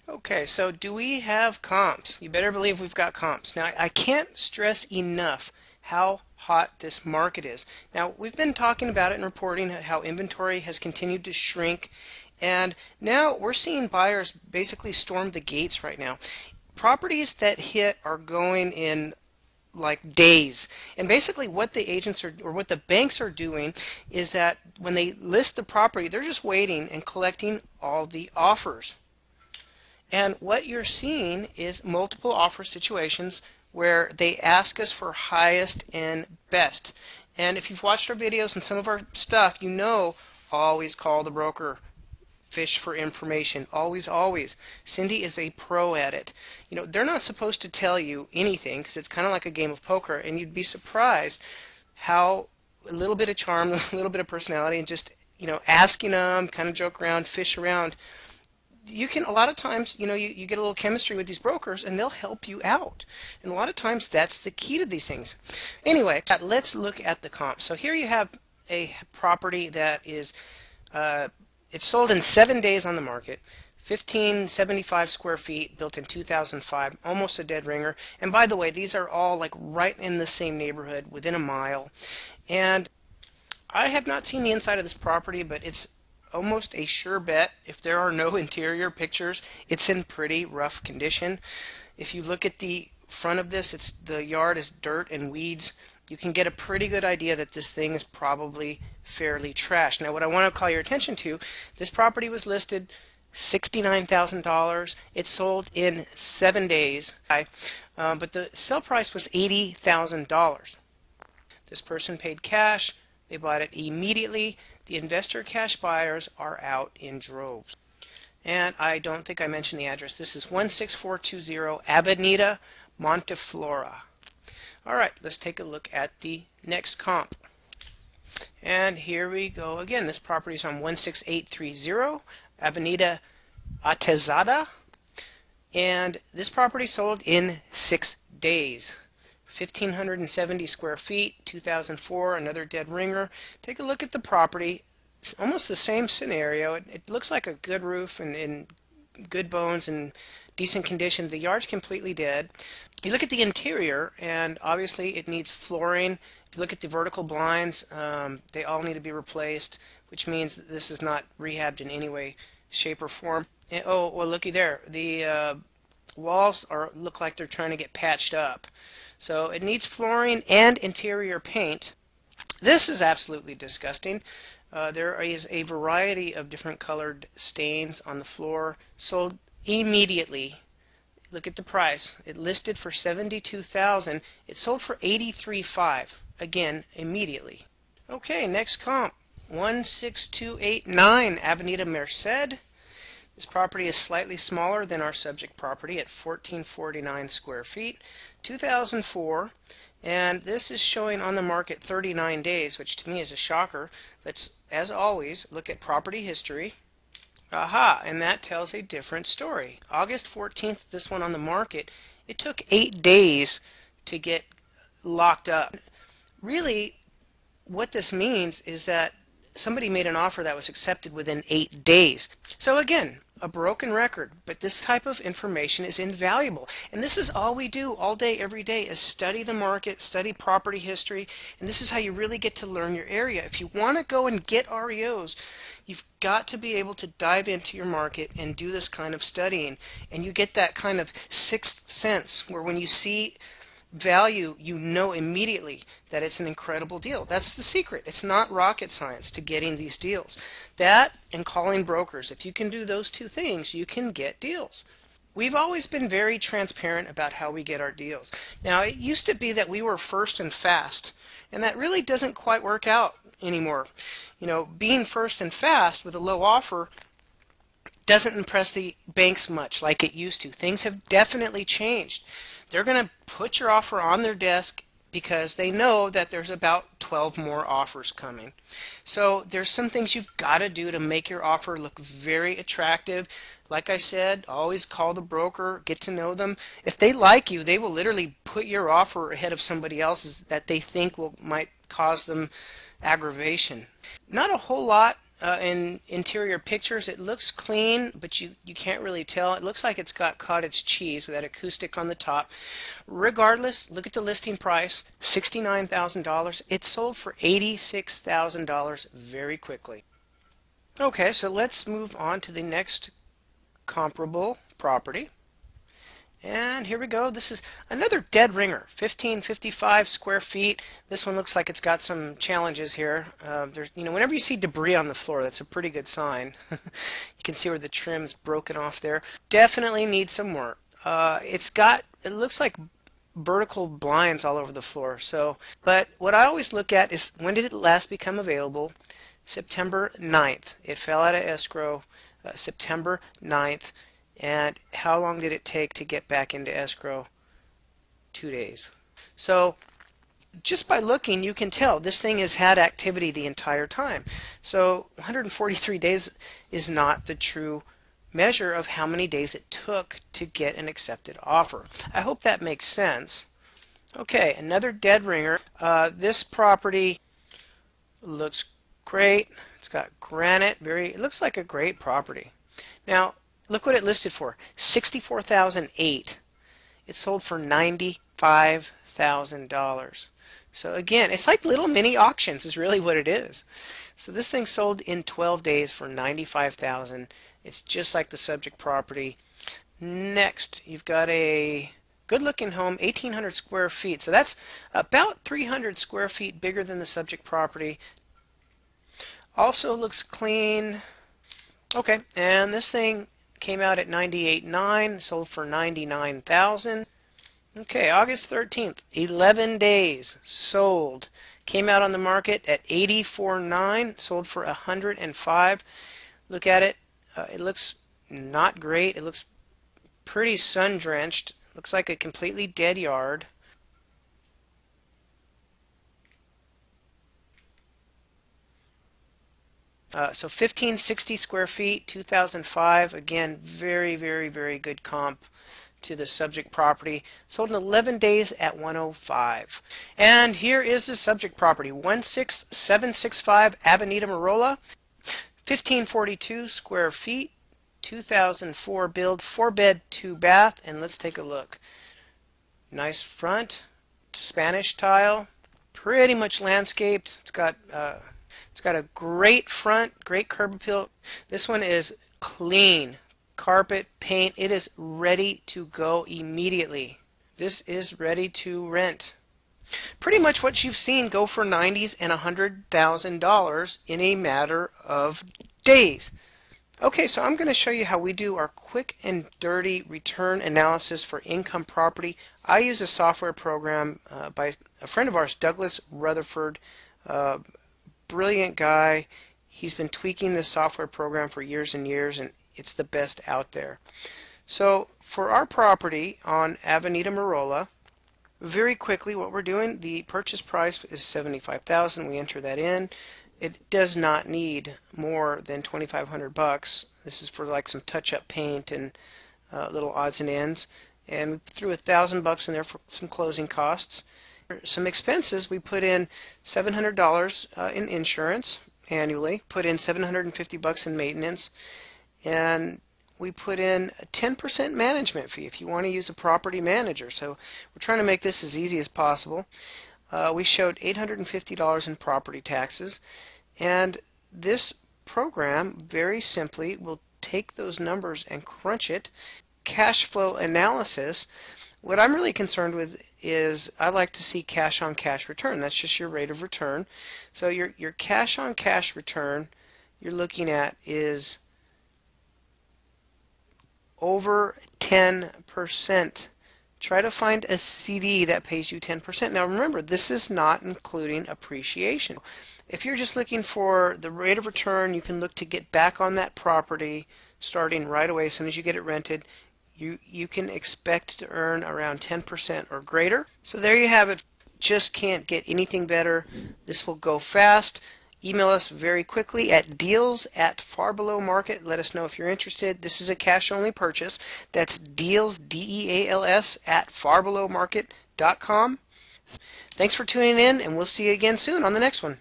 Okay, so do we have comps? You better believe we've got comps. Now, I can't stress enough how hot this market is. Now, we've been talking about it and reporting how inventory has continued to shrink, and now we're seeing buyers basically storm the gates right now. Properties that hit are going in like days. And basically what the agents are or what the banks are doing is that when they list the property, they're just waiting and collecting all the offers. And what you're seeing is multiple offer situations where they ask us for highest and best. And if you've watched our videos and some of our stuff, you know always call the broker. Fish for information. Always, always. Cindy is a pro at it. You know, they're not supposed to tell you anything because it's kind of like a game of poker, and you'd be surprised how a little bit of charm, a little bit of personality, and just, asking them, kind of joke around, fish around, you can a lot of times you get a little chemistry with these brokers and they'll help you out, and a lot of times that's the key to these things. Anyway, let's look at the comps. So here you have a property that is it's sold in 7 days on the market, 1575 square feet, built in 2005, almost a dead ringer. And by the way, these are all like right in the same neighborhood within a mile. And I have not seen the inside of this property, but it's almost a sure bet. If there are no interior pictures, it's in pretty rough condition. If you look at the front of this, the yard is dirt and weeds. You can get a pretty good idea that this thing is probably fairly trashed. Now, what I want to call your attention to, this property was listed $69,000. It sold in 7 days, but the sale price was $80,000. This person paid cash. They bought it immediately. The investor cash buyers are out in droves. And I don't think I mentioned the address. This is 16420 Avenida Monteflora. All right, let's take a look at the next comp. And here we go again. This property is on 16830 Avenida Atezada. And this property sold in 6 days. 1,570 square feet, 2004, another dead ringer. Take a look at the property. It's almost the same scenario. It looks like a good roof and good bones and decent condition. The yard's completely dead. You look at the interior, and obviously it needs flooring. If you look at the vertical blinds, they all need to be replaced, which means that this is not rehabbed in any way, shape, or form. And, oh, well, looky there. The walls look like they're trying to get patched up. So it needs flooring and interior paint. This is absolutely disgusting. There is a variety of different colored stains on the floor. Sold immediately. Look at the price. It listed for $72,000. It sold for $83,500. Again, immediately. Okay, next comp. 16289 Avenida Merced. This property is slightly smaller than our subject property at 1449 square feet, 2004, and this is showing on the market 39 days, which to me is a shocker. Let's, as always, look at property history. Aha, and that tells a different story. August 14th, this one on the market, it took 8 days to get locked up. Really, what this means is that somebody made an offer that was accepted within 8 days. So again, a broken record, but this type of information is invaluable. And this is all we do all day, every day, is study the market, study property history, and this is how you really get to learn your area. If you want to go and get REOs, you've got to be able to dive into your market and do this kind of studying. And you get that kind of sixth sense where when you see value, you know immediately that it's an incredible deal. That's the secret. It's not rocket science to getting these deals. That and calling brokers. If you can do those two things, you can get deals. We've always been very transparent about how we get our deals. Now, it used to be that we were first and fast, and that really doesn't quite work out anymore. You know, being first and fast with a low offer doesn't impress the banks much like it used to. Things have definitely changed. They're going to put your offer on their desk because they know that there's about 12 more offers coming. So there's some things you've got to do to make your offer look very attractive. Like I said, always call the broker, get to know them. If they like you, they will literally put your offer ahead of somebody else's that they think might cause them aggravation. Not a whole lot in interior pictures, it looks clean, but you can't really tell. It looks like it's got cottage cheese with that acoustic on the top. Regardless, look at the listing price, $69,000. It sold for $86,000 very quickly. Okay, so let's move on to the next comparable property. And here we go. This is another dead ringer, 1555 square feet. This one looks like it's got some challenges here. Whenever you see debris on the floor, that's a pretty good sign. You can see where the trim's broken off there. Definitely needs some work. It looks like vertical blinds all over the floor. But what I always look at is when did it last become available? September 9th. It fell out of escrow September 9th. And how long did it take to get back into escrow? 2 days. So just by looking, you can tell this thing has had activity the entire time. So 143 days is not the true measure of how many days it took to get an accepted offer. I hope that makes sense. Okay, another dead ringer. This property looks great. It's got granite. It looks like a great property. Now, look what it listed for, $64,008. It sold for $95,000. So again, it's like little mini auctions is really what it is. So this thing sold in 12 days for $95,000. It's just like the subject property. Next, you've got a good-looking home, 1,800 square feet. So that's about 300 square feet bigger than the subject property. Also looks clean. Okay, and this thing came out at 98.9, sold for 99,000. Okay, August 13th, 11 days, sold. Came out on the market at 84.9, sold for 105. Look at it. It looks not great. It looks pretty sun-drenched. Looks like a completely dead yard. So 1560 square feet, 2005. Again, very, very, very good comp to the subject property. Sold in 11 days at 105. And here is the subject property, 16765 Avenida Mirola, 1542 square feet, 2004 build, 4-bed, 2-bath. And let's take a look. Nice front, Spanish tile, pretty much landscaped. It's got a great front, great curb appeal. This one is clean. Carpet, paint, it is ready to go immediately. This is ready to rent. Pretty much what you've seen go for 90s and $100,000 in a matter of days. Okay, so I'm going to show you how we do our quick and dirty return analysis for income property. I use a software program by a friend of ours, Douglas Rutherford. Brilliant guy. He's been tweaking this software program for years and years, and it's the best out there. So for our property on Avenida Mirola, very quickly what we're doing, the purchase price is $75,000. We enter that in. It does not need more than $2,500. This is for like some touch-up paint and little odds and ends. And we threw $1,000 in there for some closing costs. Some expenses, we put in $700 in insurance annually, put in $750 in maintenance, and we put in a 10% management fee if you want to use a property manager. So we're trying to make this as easy as possible. We showed $850 in property taxes, and this program very simply will take those numbers and crunch it. Cash flow analysis. What I'm really concerned with is I like to see cash on cash return. That's just your rate of return. So your cash on cash return you're looking at is over 10%. Try to find a CD that pays you 10%. Now remember, this is not including appreciation. If you're just looking for the rate of return, you can look to get back on that property starting right away as soon as you get it rented. You can expect to earn around 10% or greater. So there you have it. Just can't get anything better. This will go fast. Email us very quickly at deals@farbelowmarket. Let us know if you're interested. This is a cash-only purchase. That's deals, DEALS, @farbelowmarket.com. Thanks for tuning in, and we'll see you again soon on the next one.